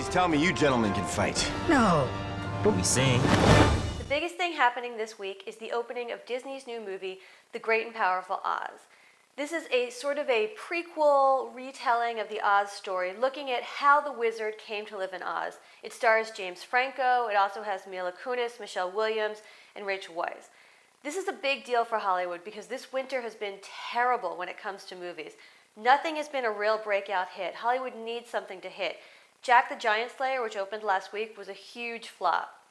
Please tell me you gentlemen can fight. No. What we sing. The biggest thing happening this week is the opening of Disney's new movie, The Great and Powerful Oz. This is a sort of a prequel retelling of the Oz story, looking at how the wizard came to live in Oz. It stars James Franco. It also has Mila Kunis, Michelle Williams, and Rachel Weisz. This is a big deal for Hollywood because this winter has been terrible when it comes to movies. Nothing has been a real breakout hit. Hollywood needs something to hit. Jack the Giant Slayer, which opened last week, was a huge flop.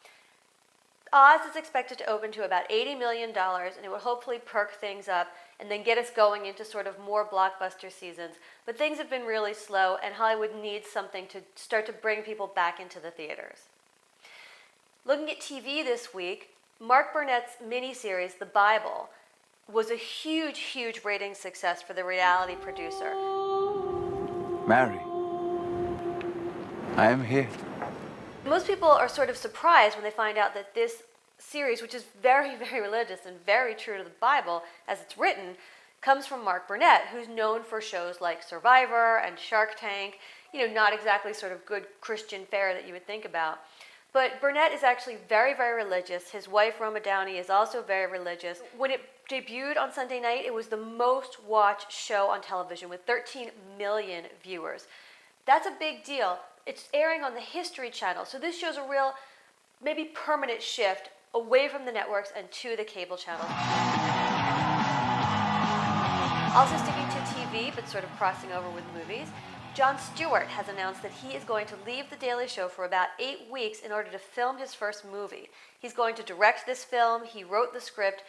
Oz is expected to open to about $80 million, and it will hopefully perk things up and then get us going into sort of more blockbuster seasons. But things have been really slow, and Hollywood needs something to start to bring people back into the theaters. Looking at TV this week, Mark Burnett's miniseries, The Bible, was a huge, huge ratings success for the reality producer. Mary, I am here. Most people are sort of surprised when they find out that this series, which is very, very religious and very true to the Bible as it's written, comes from Mark Burnett, who's known for shows like Survivor and Shark Tank, not exactly sort of good Christian fare that you would think about. But Burnett is actually very, very religious. His wife, Roma Downey, is also very religious. When it debuted on Sunday night, it was the most watched show on television with 13 million viewers. That's a big deal. It's airing on the History Channel, so this shows a real, maybe permanent shift away from the networks and to the cable channels. Also sticking to TV, but sort of crossing over with movies, Jon Stewart has announced that he is going to leave The Daily Show for about 8 weeks in order to film his first movie. He's going to direct this film. He wrote the script.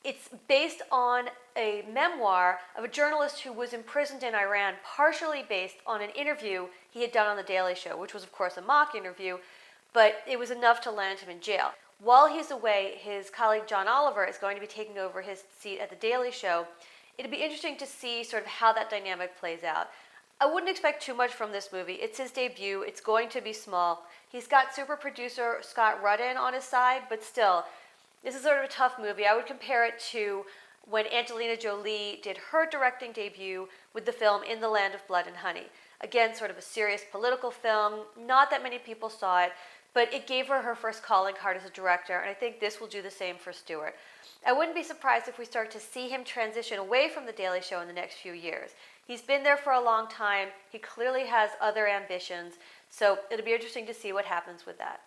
It's based on a memoir of a journalist who was imprisoned in Iran, partially based on an interview he had done on The Daily Show, which was, of course, a mock interview, but it was enough to land him in jail. While he's away, his colleague John Oliver is going to be taking over his seat at The Daily Show. It'll be interesting to see sort of how that dynamic plays out. I wouldn't expect too much from this movie. It's his debut. It's going to be small. He's got super producer Scott Rudin on his side, but still, this is sort of a tough movie. I would compare it to when Angelina Jolie did her directing debut with the film In the Land of Blood and Honey. Again, sort of a serious political film. Not that many people saw it, but it gave her her first calling card as a director, and I think this will do the same for Stewart. I wouldn't be surprised if we start to see him transition away from The Daily Show in the next few years. He's been there for a long time. He clearly has other ambitions, so it'll be interesting to see what happens with that.